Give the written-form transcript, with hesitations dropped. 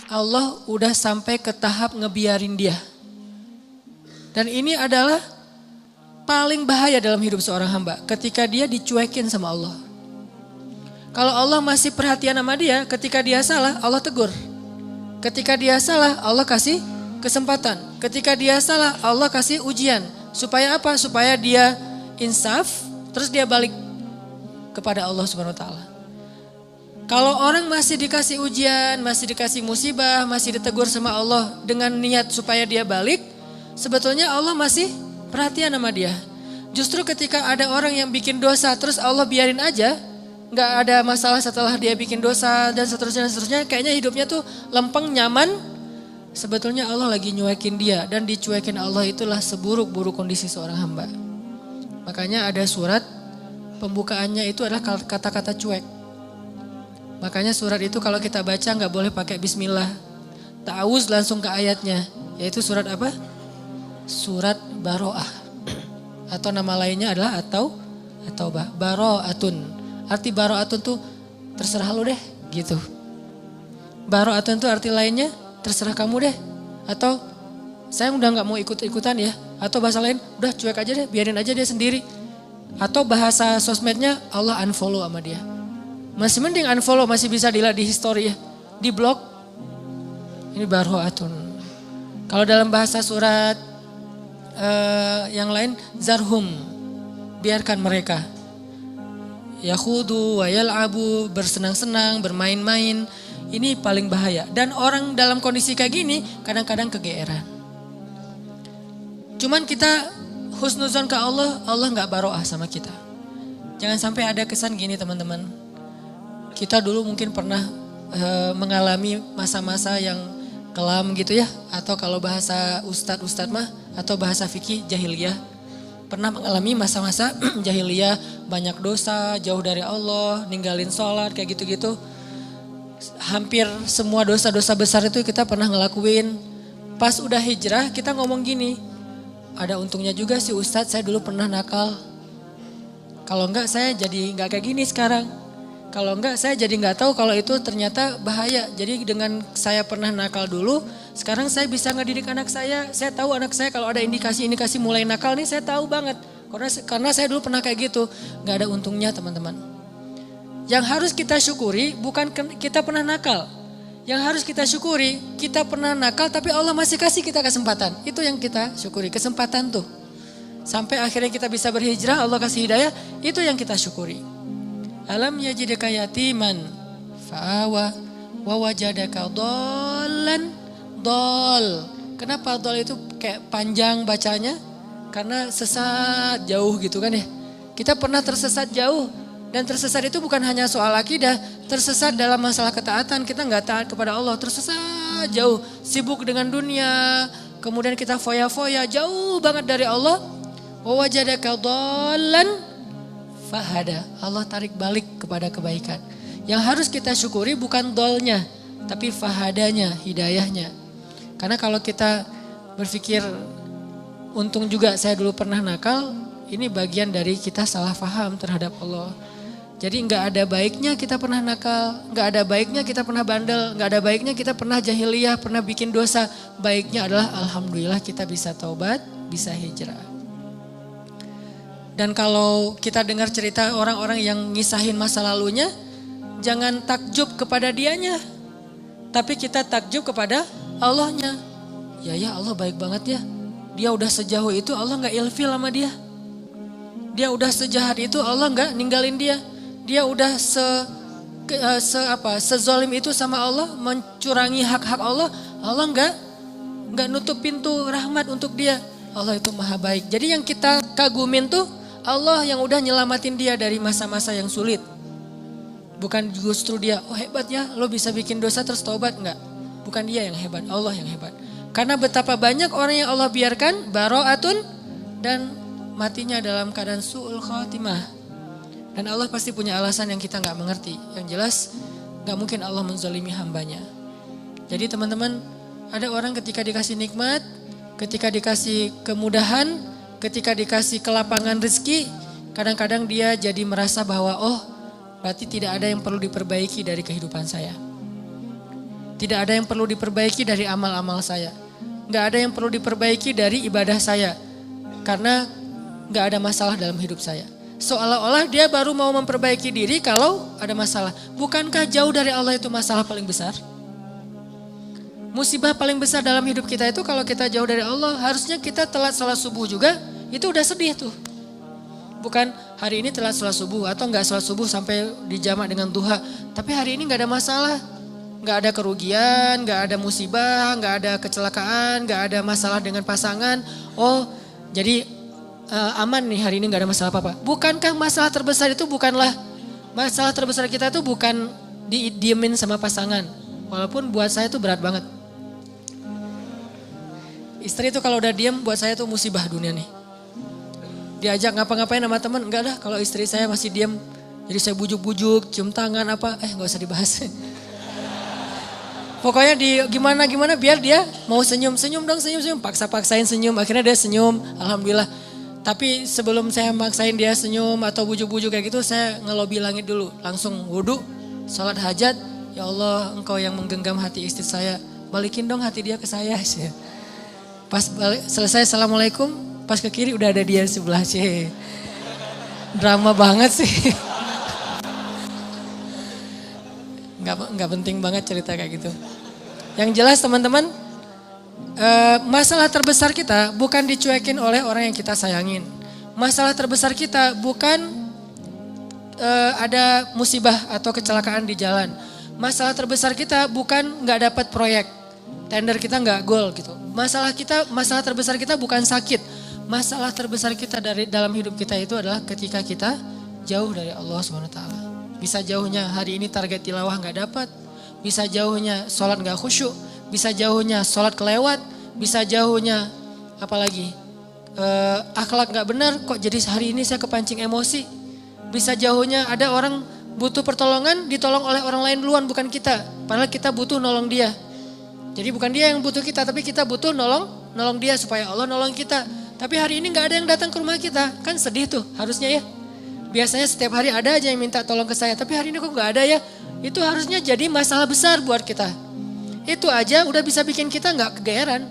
Allah udah sampai ke tahap ngebiarin dia. Dan ini adalah paling bahaya dalam hidup seorang hamba. Ketika dia dicuekin sama Allah. Kalau Allah masih perhatian sama dia, ketika dia salah Allah tegur. Ketika dia salah Allah kasih kesempatan. Ketika dia salah Allah kasih ujian. Supaya apa? Supaya dia insaf, terus dia balik kepada Allah Subhanahu wa taala. Kalau orang masih dikasih ujian, masih dikasih musibah, masih ditegur sama Allah dengan niat supaya dia balik, sebetulnya Allah masih perhatian sama dia. Justru ketika ada orang yang bikin dosa terus Allah biarin aja, nggak ada masalah setelah dia bikin dosa dan seterusnya, kayaknya hidupnya tuh lempeng, nyaman. Sebetulnya Allah lagi nyuekin dia, dan dicuekin Allah itulah seburuk-buruk kondisi seorang hamba. Makanya ada surat pembukaannya itu adalah kata-kata cuek. Makanya surat itu kalau kita baca nggak boleh pakai bismillah. Ta'awuz langsung ke ayatnya. Yaitu surat apa? Surat Baro'ah. Atau nama lainnya adalah At-Taubah. Baro'atun. Arti Baro'atun tuh terserah lu deh gitu. Baro'atun tuh arti lainnya terserah kamu deh. Atau saya udah nggak mau ikut-ikutan ya. Atau bahasa lain udah cuek aja deh, biarin aja dia sendiri. Atau bahasa sosmednya Allah unfollow sama dia. Masih mending unfollow, masih bisa dilihat di history ya. Di blog. Ini Baro'atun. Kalau dalam bahasa surat yang lain, zarhum. Biarkan mereka. Yakhudu wa yal'abu, bersenang-senang, bermain-main. Ini paling bahaya. Dan orang dalam kondisi kayak gini kadang-kadang kegeeran. Cuman kita husnuzon ke Allah, Allah gak baro'ah sama kita. Jangan sampai ada kesan gini teman-teman. Kita dulu mungkin pernah mengalami masa-masa yang kelam gitu ya. Atau kalau bahasa ustadz mah, atau bahasa fikih jahiliyah. Pernah mengalami masa-masa jahiliyah, banyak dosa, jauh dari Allah, ninggalin sholat kayak gitu-gitu. Hampir semua dosa-dosa besar itu kita pernah ngelakuin. Pas udah hijrah kita ngomong gini, ada untungnya juga sih ustadz, saya dulu pernah nakal. Kalau enggak saya jadi enggak kayak gini sekarang. Kalau enggak saya jadi enggak tahu kalau itu ternyata bahaya. Jadi dengan saya pernah nakal dulu, sekarang saya bisa ngedidik anak saya. Saya tahu anak saya kalau ada indikasi-indikasi mulai nakal nih, saya tahu banget. Karena saya dulu pernah kayak gitu. Enggak ada untungnya teman-teman. Yang harus kita syukuri bukan kita pernah nakal. Yang harus kita syukuri kita pernah nakal tapi Allah masih kasih kita kesempatan. Itu yang kita syukuri, kesempatan tuh. Sampai akhirnya kita bisa berhijrah, Allah kasih hidayah, itu yang kita syukuri. Alam yajidaka yatiman fa'awa wa wajadaka dhallan dhal. Kenapa dhal itu kayak panjang bacanya? Karena sesat jauh gitu kan ya. Kita pernah tersesat jauh. Dan tersesat itu bukan hanya soal akidah, tersesat dalam masalah ketaatan, kita nggak taat kepada Allah, tersesat jauh, sibuk dengan dunia, kemudian kita foya-foya jauh banget dari Allah. Wa wajadaka dhallan fahada. Allah tarik balik kepada kebaikan. Yang harus kita syukuri bukan dhalnya, tapi fahadanya, hidayahnya. Karena kalau kita berpikir untung juga saya dulu pernah nakal, ini bagian dari kita salah faham terhadap Allah. Jadi nggak ada baiknya kita pernah nakal, nggak ada baiknya kita pernah bandel, nggak ada baiknya kita pernah jahiliyah, pernah bikin dosa. Baiknya adalah alhamdulillah kita bisa taubat, bisa hijrah. Dan kalau kita dengar cerita orang-orang yang ngisahin masa lalunya, jangan takjub kepada dianya, tapi kita takjub kepada Allahnya. Ya Allah baik banget ya, dia udah sejauh itu Allah nggak ilfil sama dia. Dia udah sejahat itu Allah nggak ninggalin dia. Dia udah sezolim itu sama Allah, mencurangi hak-hak Allah. Allah nggak nutup pintu rahmat untuk dia. Allah itu maha baik. Jadi yang kita kagumin tuh Allah yang udah nyelamatin dia dari masa-masa yang sulit. Bukan justru dia, oh hebat ya lo bisa bikin dosa terus taubat. Enggak, bukan dia yang hebat, Allah yang hebat. Karena betapa banyak orang yang Allah biarkan baro'atun dan matinya dalam keadaan su'ul khatimah. Dan Allah pasti punya alasan yang kita gak mengerti. Yang jelas gak mungkin Allah menzalimi hambanya. Jadi teman-teman, ada orang ketika dikasih nikmat, ketika dikasih kemudahan, ketika dikasih kelapangan rezeki, kadang-kadang dia jadi merasa bahwa oh berarti tidak ada yang perlu diperbaiki dari kehidupan saya. Tidak ada yang perlu diperbaiki dari amal-amal saya. Nggak ada yang perlu diperbaiki dari ibadah saya. Karena nggak ada masalah dalam hidup saya. Seolah-olah dia baru mau memperbaiki diri kalau ada masalah. Bukankah jauh dari Allah itu masalah paling besar? Musibah paling besar dalam hidup kita itu kalau kita jauh dari Allah. Harusnya kita telat salat subuh juga, itu udah sedih tuh. Bukan hari ini telat salat subuh atau nggak salat subuh sampai dijamak dengan duha. Tapi hari ini nggak ada masalah. Nggak ada kerugian, nggak ada musibah, nggak ada kecelakaan, nggak ada masalah dengan pasangan. Oh, jadi aman nih hari ini nggak ada masalah apa-apa. Bukankah masalah terbesar itu masalah terbesar kita itu bukan didiemin sama pasangan. Walaupun buat saya itu berat banget. Istri itu kalau udah diem buat saya itu musibah dunia nih. Diajak ngapa-ngapain sama teman, enggak dah kalau istri saya masih diem. Jadi saya bujuk-bujuk, cium tangan apa, nggak usah dibahas. Pokoknya gimana biar dia mau senyum dong, senyum, paksa-paksain senyum, akhirnya dia senyum, alhamdulillah. Tapi sebelum saya maksain dia senyum atau bujuk-bujuk kayak gitu, saya ngelobi langit dulu, langsung wudu, sholat hajat, ya Allah engkau yang menggenggam hati istri saya, balikin dong hati dia ke saya. Pas selesai assalamualaikum, pas ke kiri udah ada dia sebelah sih. Drama banget sih. Nggak penting banget cerita kayak gitu. Yang jelas teman-teman, masalah terbesar kita bukan dicuekin oleh orang yang kita sayangin. Masalah terbesar kita bukan ada musibah atau kecelakaan di jalan. Masalah terbesar kita bukan nggak dapat proyek, tender kita nggak gol gitu. Masalah terbesar kita bukan sakit. Masalah terbesar kita dalam hidup kita itu adalah ketika kita jauh dari Allah SWT. Bisa jauhnya hari ini target tilawah gak dapat. Bisa jauhnya sholat gak khusyuk. Bisa jauhnya sholat kelewat. Bisa jauhnya apalagi akhlak gak benar. Kok jadi hari ini saya kepancing emosi. Bisa jauhnya ada orang butuh pertolongan, ditolong oleh orang lain duluan, bukan kita. Padahal kita butuh nolong dia. Jadi bukan dia yang butuh kita, tapi kita butuh nolong dia supaya Allah nolong kita. Tapi hari ini gak ada yang datang ke rumah kita. Kan sedih tuh harusnya ya. Biasanya setiap hari ada aja yang minta tolong ke saya. Tapi hari ini kok gak ada ya. Itu harusnya jadi masalah besar buat kita. Itu aja udah bisa bikin kita gak kegeeran.